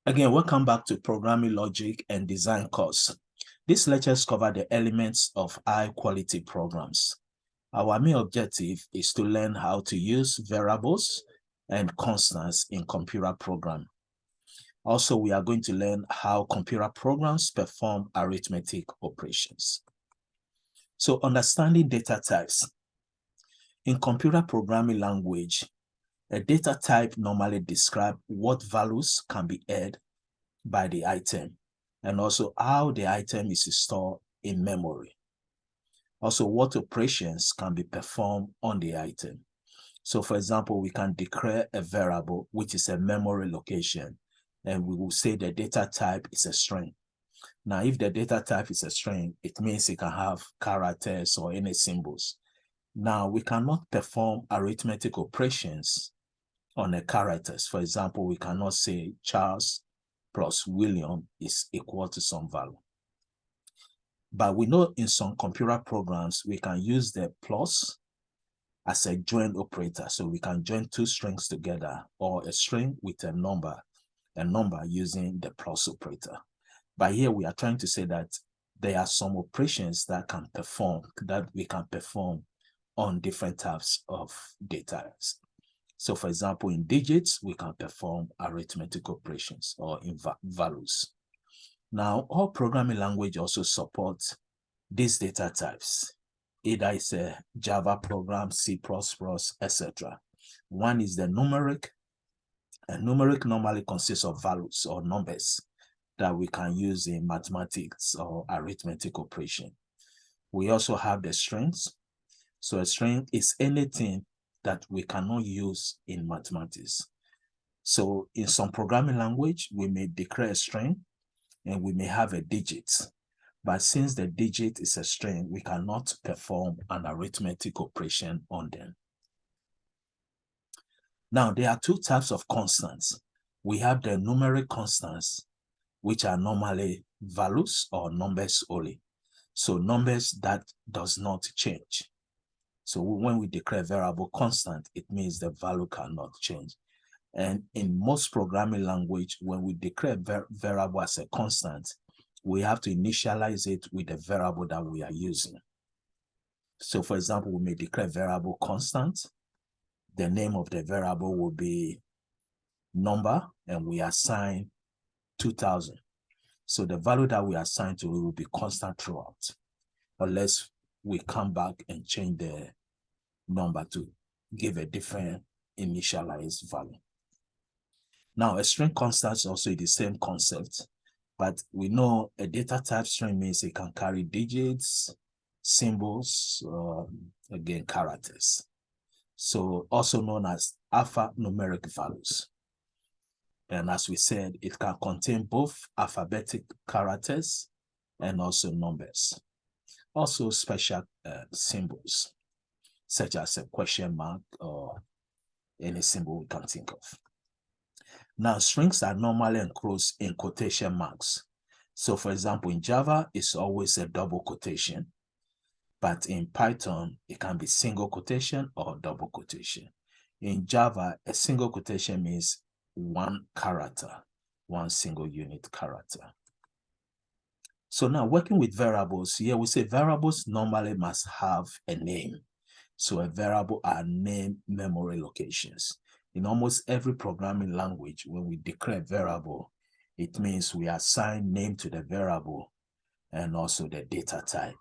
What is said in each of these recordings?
Again, welcome back to Programming Logic and Design course. These lectures cover the elements of high-quality programs. Our main objective is to learn how to use variables and constants in computer programming. Also, we are going to learn how computer programs perform arithmetic operations. So, understanding data types. In computer programming language, a data type normally describes what values can be held by the item and also how the item is stored in memory. Also, what operations can be performed on the item. So, for example, we can declare a variable, which is a memory location, and we will say the data type is a string. Now, if the data type is a string, it means it can have characters or any symbols. Now, we cannot perform arithmetic operations on the characters. For example, we cannot say Charles plus William is equal to some value. But we know in some computer programs, we can use the plus as a join operator. So we can join two strings together or a string with a number using the plus operator. But here we are trying to say that there are some operations that we can perform on different types of data. So for example, in digits, we can perform arithmetic operations or in values. Now, all programming language also supports these data types. Either it's a Java program, C++, etc. One is the numeric. A numeric normally consists of values or numbers that we can use in mathematics or arithmetic operation. We also have the strings. So a string is anything that we cannot use in mathematics. So in some programming language, we may declare a string and we may have a digit. But since the digit is a string, we cannot perform an arithmetic operation on them. Now, there are two types of constants. We have the numeric constants, which are normally values or numbers only. So numbers that does not change. So when we declare variable constant, it means the value cannot change. And in most programming language, when we declare variable as a constant, we have to initialize it with the variable that we are using. So for example, we may declare variable constant. The name of the variable will be number, and we assign 2000. So the value that we assign to it will be constant throughout, unless we come back and change the number to give a different initialized value. Now, a string constant is also the same concept, but we know a data type string means it can carry digits, symbols, again, characters. So also known as alphanumeric values. And as we said, it can contain both alphabetic characters and also numbers. Also special symbols, such as a question mark or any symbol we can think of. Now, strings are normally enclosed in quotation marks. So for example, in Java, it's always a double quotation. But in Python, it can be single quotation or double quotation. In Java, a single quotation means one character, one single unit character. So now working with variables, here we say variables normally must have a name. So a variable are named memory locations. In almost every programming language, when we declare a variable, it means we assign name to the variable and also the data type.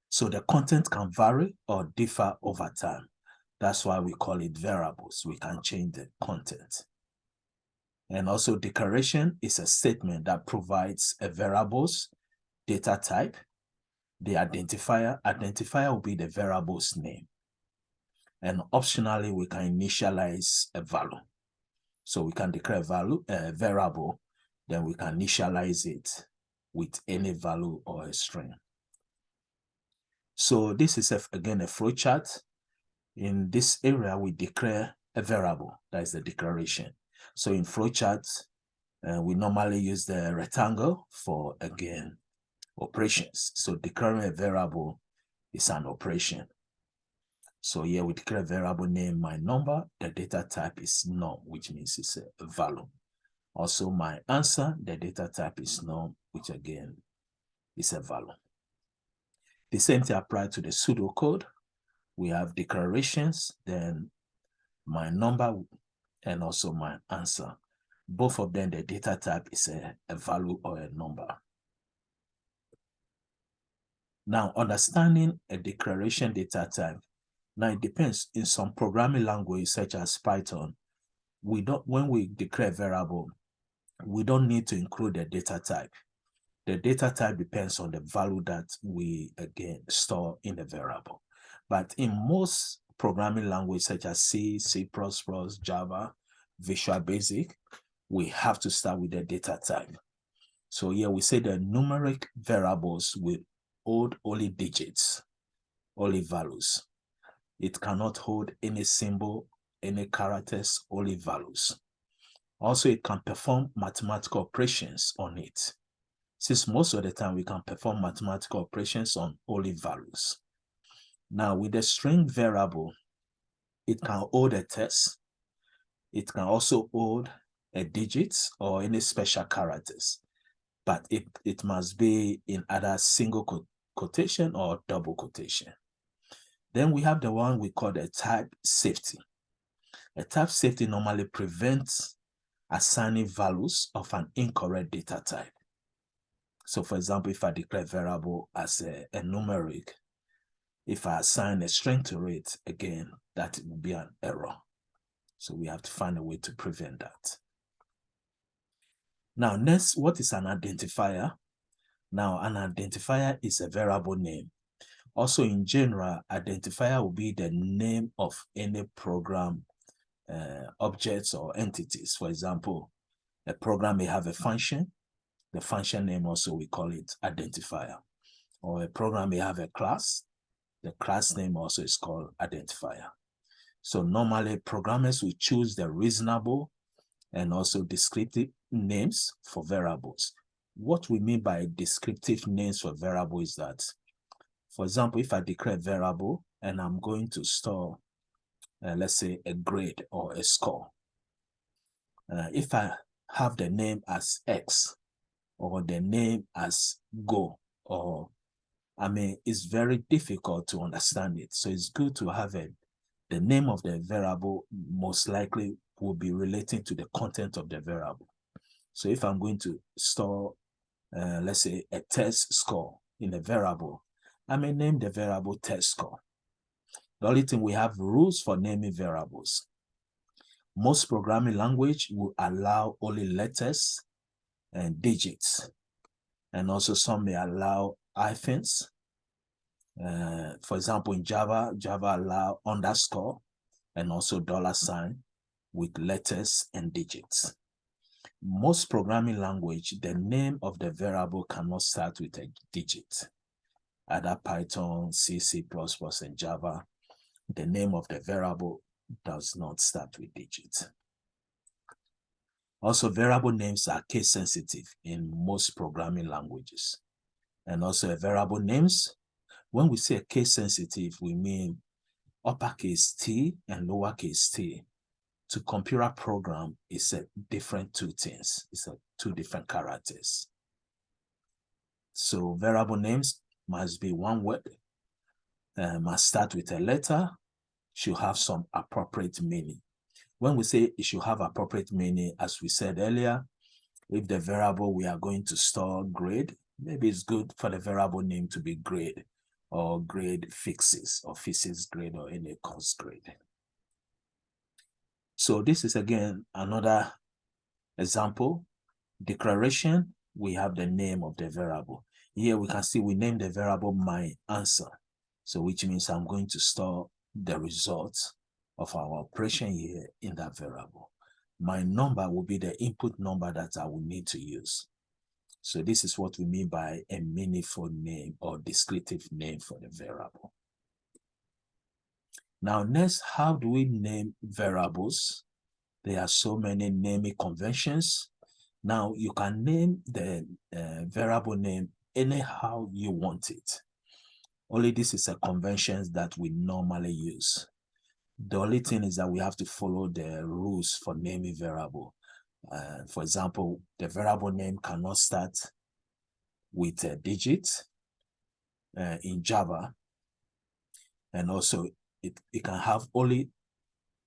So the content can vary or differ over time. That's why we call it variables. We can change the content. And also declaration is a statement that provides a variable's data type. The identifier will be the variable's name. And optionally, we can initialize a value. So we can declare a variable, then we can initialize it with any value or a string. So this is, again, a flowchart. In this area, we declare a variable. That is the declaration. So in flowcharts, we normally use the rectangle for, again, operations. So declaring a variable is an operation. So here we declare variable name my number. The data type is num, which means it's a value. Also my answer, the data type is num, which again is a value. The same thing applies to the pseudocode. We have declarations, then my number, and also my answer. Both of them, the data type is a value or a number. Now, understanding a declaration data type, now it depends. In some programming language such as Python, when we declare variable, we don't need to include the data type. The data type depends on the value that we again store in the variable. But in most programming languages such as C, C++, Java, Visual Basic, we have to start with the data type. So here we say the numeric variables will hold only digits, only values. It cannot hold any symbol, any characters, only values. Also, it can perform mathematical operations on it, since most of the time we can perform mathematical operations on only values. Now, with the string variable, it can hold a text. It can also hold a digit or any special characters, but it must be in either single quotation or double quotation. Then we have the one we call the type safety. A type safety normally prevents assigning values of an incorrect data type. So for example, if I declare variable as a numeric, if I assign a string to it, again, that will be an error. So we have to find a way to prevent that. Now, next, what is an identifier? Now, an identifier is a variable name. Also, in general, identifier will be the name of any program objects or entities. For example, a program may have a function. The function name also, we call it identifier. Or a program may have a class. The class name also is called identifier. So normally, programmers will choose the reasonable and also descriptive names for variables. What we mean by descriptive names for variable is that, for example, if I declare variable and I'm going to store, let's say, a grade or a score, if I have the name as X or the name as Go, or it's very difficult to understand it. So it's good to have the name of the variable most likely will be relating to the content of the variable. So if I'm going to store, let's say, a test score in a variable, I may name the variable test score. The only thing, we have rules for naming variables. Most programming language will allow only letters and digits, and also some may allow hyphens. For example, in Java allow underscore and also $ with letters and digits. Most programming language, the name of the variable cannot start with a digit. Either Python, C, C++, and Java, the name of the variable does not start with digits. Also, variable names are case sensitive in most programming languages. And also a variable names, when we say case sensitive, we mean uppercase T and lowercase t. To computer program, it's a different two things. It's two different characters. So variable names must be one word, must start with a letter, should have some appropriate meaning. When we say it should have appropriate meaning, as we said earlier, if the variable we are going to store grade, maybe it's good for the variable name to be grade, or grade fixes, or physics grade, or any course grade. So this is again another example. Declaration, we have the name of the variable. Here we can see we name the variable my answer. So which means I'm going to store the results of our operation here in that variable. My number will be the input number that I will need to use. So this is what we mean by a meaningful name or descriptive name for the variable. Now next, how do we name variables? There are so many naming conventions. Now you can name the variable name anyhow you want it. Only this is a convention that we normally use. The only thing is that we have to follow the rules for naming variable. For example, the variable name cannot start with a digit in Java. And also it can have only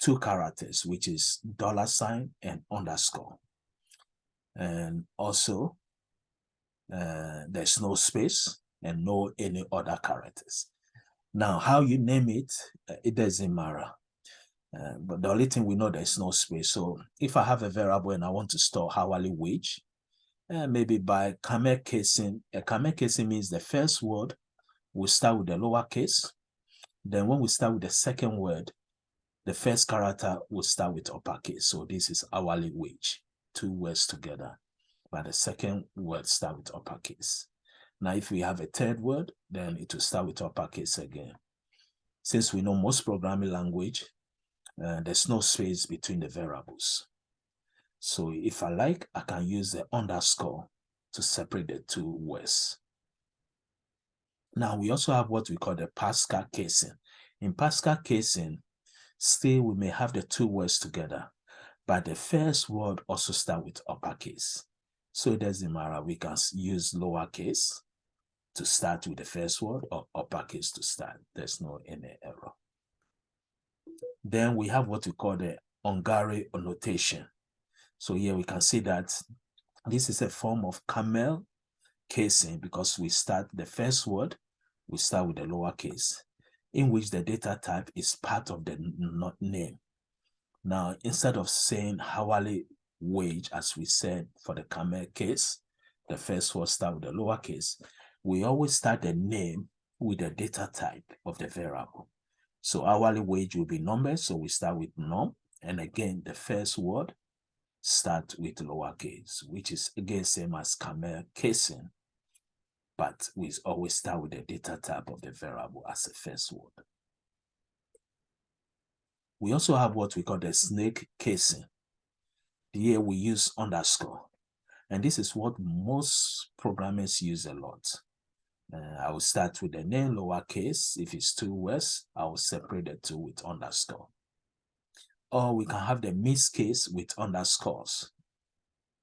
2 characters, which is $ and underscore. And also there's no space and no any other characters. Now, how you name it, it doesn't matter. But the only thing we know, there's no space. So if I have a variable and I want to store hourly wage, maybe by camel casing, a camel casing means the first word will start with the lowercase. Then when we start with the second word, the first character will start with uppercase. So this is hourly wage, 2 words together, but the second word start with uppercase. Now, if we have a third word, then it will start with uppercase again. Since we know most programming language, there's no space between the variables. So if I like, I can use the underscore to separate the 2 words. Now, we also have what we call the Pascal casing. In Pascal casing, still we may have the 2 words together, but the first word also start with uppercase. So it doesn't matter. We can use lowercase to start with the first word or uppercase to start. There's no any error. Then we have what we call the Ungary notation. So here we can see that this is a form of camel casing because we start the first word, we start with the lowercase, in which the data type is part of the name. Now, instead of saying hourly wage, as we said for the camel case, the first word start with the lowercase, we always start the name with the data type of the variable. So hourly wage will be numbers, so we start with num, and again, the first word start with lowercase, which is again same as camel casing, but we always start with the data type of the variable as a first word. We also have what we call the snake casing. Here we use underscore, and this is what most programmers use a lot. I will start with the name lowercase. If it's 2 words, I will separate the 2 with underscore. Or we can have the mixed case with underscores.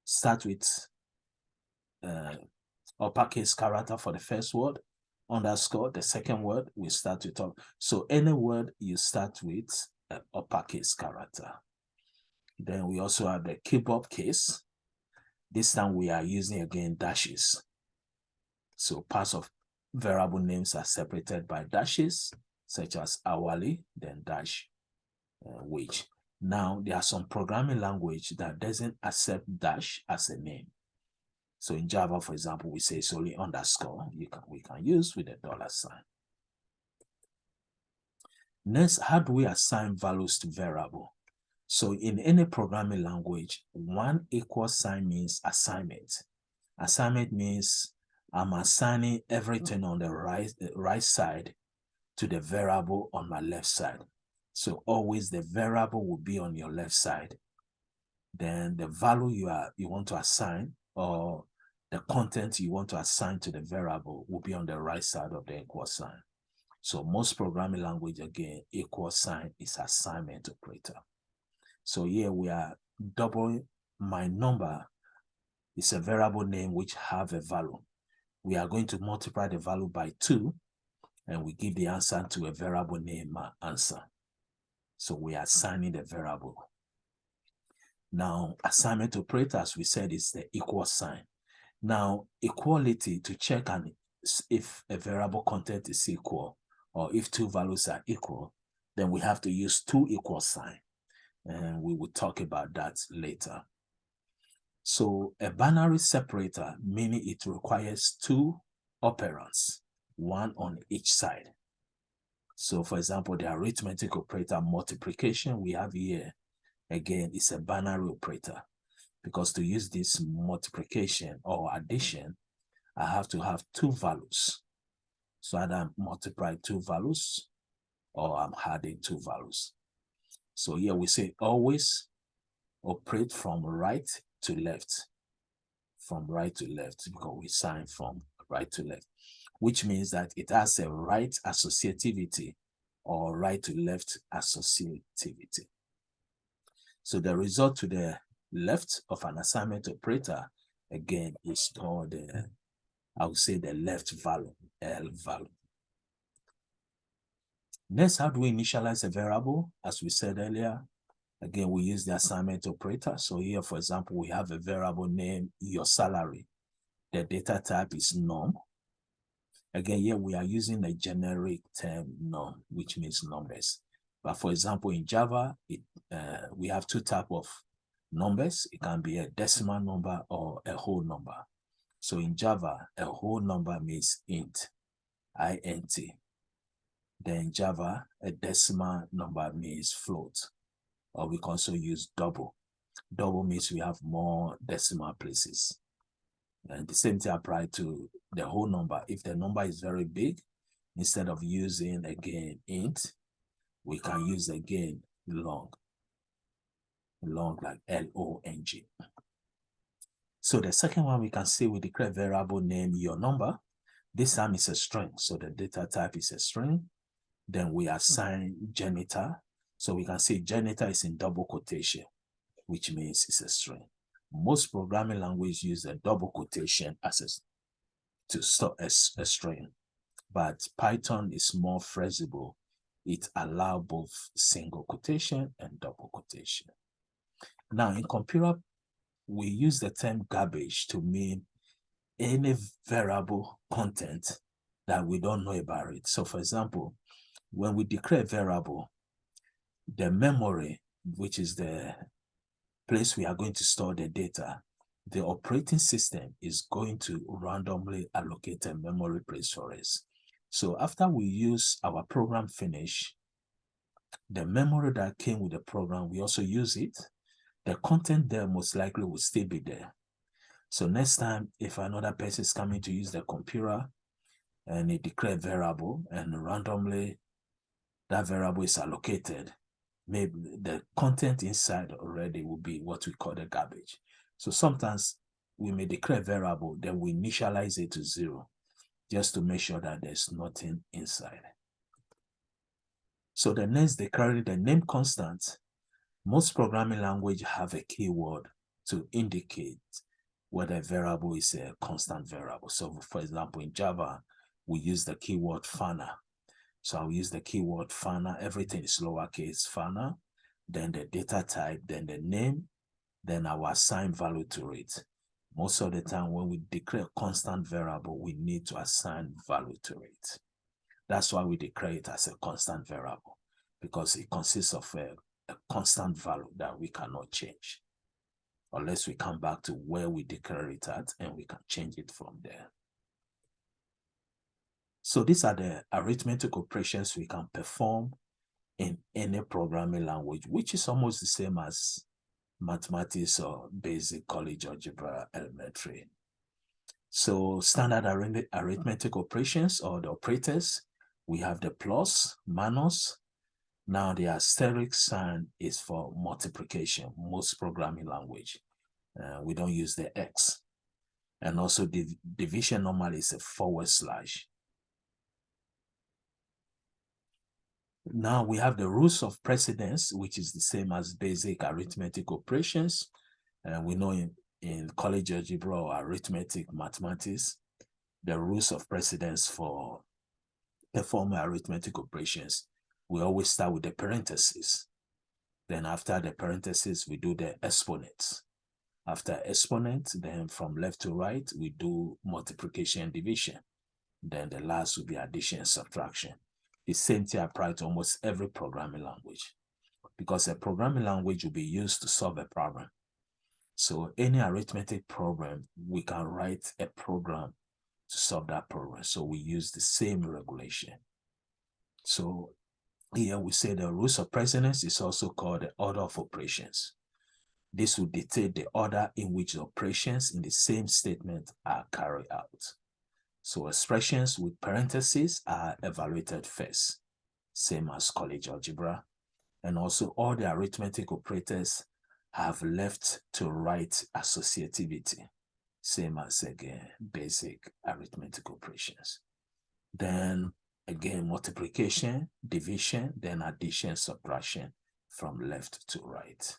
Start with uppercase character for the first word, underscore, the second word we start with up. So any word you start with an uppercase character. Then we also have the keyboard case. This time we are using again dashes. So parts of variable names are separated by dashes, such as hourly, then dash wage. Now, there are some programming language that doesn't accept dash as a name. So in Java, for example, we say it's only underscore. We can use with a $. Next, how do we assign values to variable? So in any programming language, 1 equal sign means assignment. Assignment means I'm assigning everything on the right side to the variable on my left side. So always the variable will be on your left side. Then the value you want to assign, or the content you want to assign to the variable, will be on the right side of the equal sign. So most programming language, again, equal sign is assignment operator. So here we are doubling my number. It's a variable name which have a value. We are going to multiply the value by 2, and we give the answer to a variable name answer. So we are assigning the variable. Now, assignment operator, as we said, is the equal sign. Now, equality, to check if a variable content is equal, or if 2 values are equal, then we have to use 2 equal sign. And we will talk about that later. So a binary separator, meaning it requires 2 operands, 1 on each side. So for example, the arithmetic operator multiplication we have here, again, is a binary operator, because to use this multiplication or addition, I have to have 2 values. So either I'm multiplying 2 values or I'm adding 2 values. So here we say always operate from right to left. From right to left, because we sign from right to left, which means that it has a right associativity or right to left associativity. So the result to the left of an assignment operator, again, is stored, I would say the left value, L value. Next, how do we initialize a variable? As we said earlier, again, we use the assignment operator. So here, for example, we have a variable named your salary. The data type is num. Again, here we are using a generic term num, which means numbers. But for example, in Java, we have two types of numbers. It can be a decimal number or a whole number. So in Java, a whole number means int, int. Then in Java, a decimal number means float, or we can also use double. Double means we have more decimal places. And the same thing applies to the whole number. If the number is very big, instead of using again int, we can use again long like L-O-N-G. So the second one, we can say we declare variable name your number. This time it's a string, so the data type is a string. Then we assign genitor. So we can say genitor is in double quotation, which means it's a string. Most programming languages use a double quotation as to store a string, but Python is more flexible. It allows both single quotation and double quotation. Now in computer, we use the term garbage to mean any variable content that we don't know about it. So for example, when we declare a variable, the memory, which is the place we are going to store the data, the operating system is going to randomly allocate a memory place for us. So after we use our program finish, the memory that came with the program, we also use it. The content there most likely will still be there. So next time, if another person is coming to use the computer and he declares variable and randomly that variable is allocated, maybe the content inside already will be what we call the garbage. So sometimes we may declare variable, then we initialize it to 0, just to make sure that there's nothing inside. So the next, declaring the name constant. Most programming languages have a keyword to indicate whether a variable is a constant variable. So for example, in Java, we use the keyword fana. So I'll use the keyword fana. Everything is lowercase fana, then the data type, then the name, then our assign value to it. Most of the time when we declare a constant variable, we need to assign value to it. That's why we declare it as a constant variable, because it consists of a constant value that we cannot change, unless we come back to where we declare it at and we can change it from there. So these are the arithmetic operations we can perform in any programming language, which is almost the same as mathematics or basic college algebra elementary. So standard arithmetic operations, or the operators, we have the plus, minus. Now the asterisk sign is for multiplication, most programming language. We don't use the X. And also division normally is a /. Now we have the rules of precedence, which is the same as basic arithmetic operations. We know in college algebra or arithmetic mathematics, the rules of precedence for performing arithmetic operations. We always start with the parentheses. Then after the parentheses, we do the exponents. After exponent, then from left to right, we do multiplication and division. Then the last will be addition and subtraction. The same thing applies to almost every programming language, because a programming language will be used to solve a problem. So any arithmetic problem, we can write a program to solve that problem. So we use the same regulation. So here we say the rules of precedence is also called the order of operations. This will dictate the order in which the operations in the same statement are carried out. So expressions with parentheses are evaluated first, same as college algebra. And also all the arithmetic operators have left to right associativity, same as again basic arithmetic operations. Then again multiplication, division, then addition, subtraction from left to right.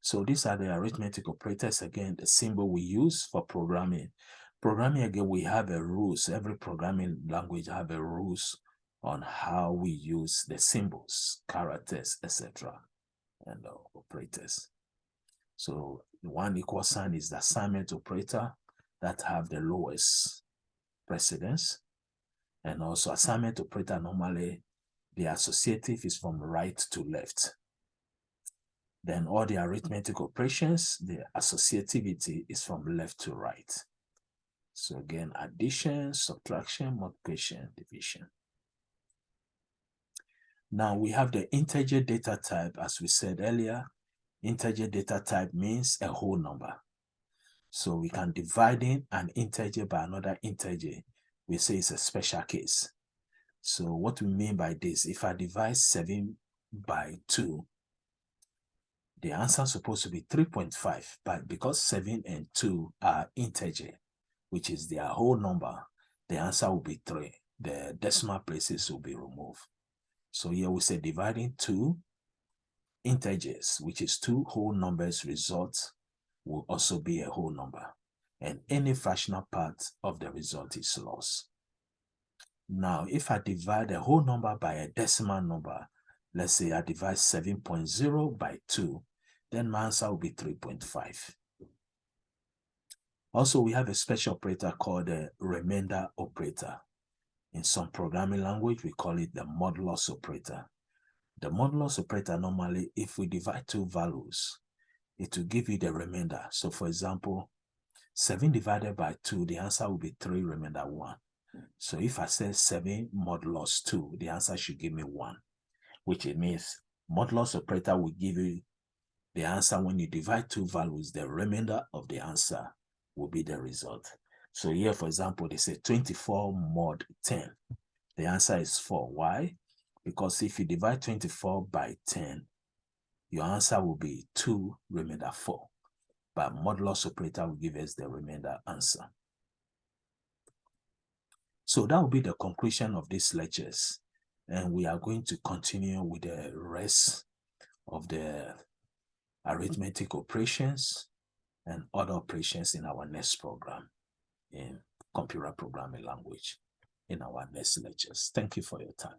So these are the arithmetic operators. Again, the symbol we use for programming. Programming, again, we have a rules. Every programming language have a rules on how we use the symbols, characters, etc. and operators. So the one equal sign is the assignment operator that have the lowest precedence. And also assignment operator, normally the associative is from right to left. Then all the arithmetic operations, the associativity is from left to right. So again, addition, subtraction, multiplication, division. Now we have the integer data type. As we said earlier, integer data type means a whole number. So we can divide in an integer by another integer. We say it's a special case. So what we mean by this, if I divide 7 by 2, the answer is supposed to be 3.5, but because 7 and 2 are integer, which is their whole number, the answer will be 3. The decimal places will be removed. So here we say dividing 2 integers, which is 2 whole numbers, result will also be a whole number. And any fractional part of the result is lost. Now, if I divide a whole number by a decimal number, let's say I divide 7.0 by 2, then my answer will be 3.5. Also, we have a special operator called the remainder operator. In some programming language, we call it the modulus operator. The modulus operator, normally, if we divide two values, it will give you the remainder. So, for example, 7 divided by 2, the answer will be 3, remainder 1. So if I say 7 modulus 2, the answer should give me 1, which it means modulus operator will give you the answer when you divide two values, the remainder of the answer will be the result. So here, for example, they say 24 mod 10. The answer is 4. Why? Because if you divide 24 by 10, your answer will be 2, remainder 4. But modulus operator will give us the remainder answer. So that will be the conclusion of these lectures. And we are going to continue with the rest of the arithmetic operations and other operations in our next program in computer programming language in our next lectures. Thank you for your time.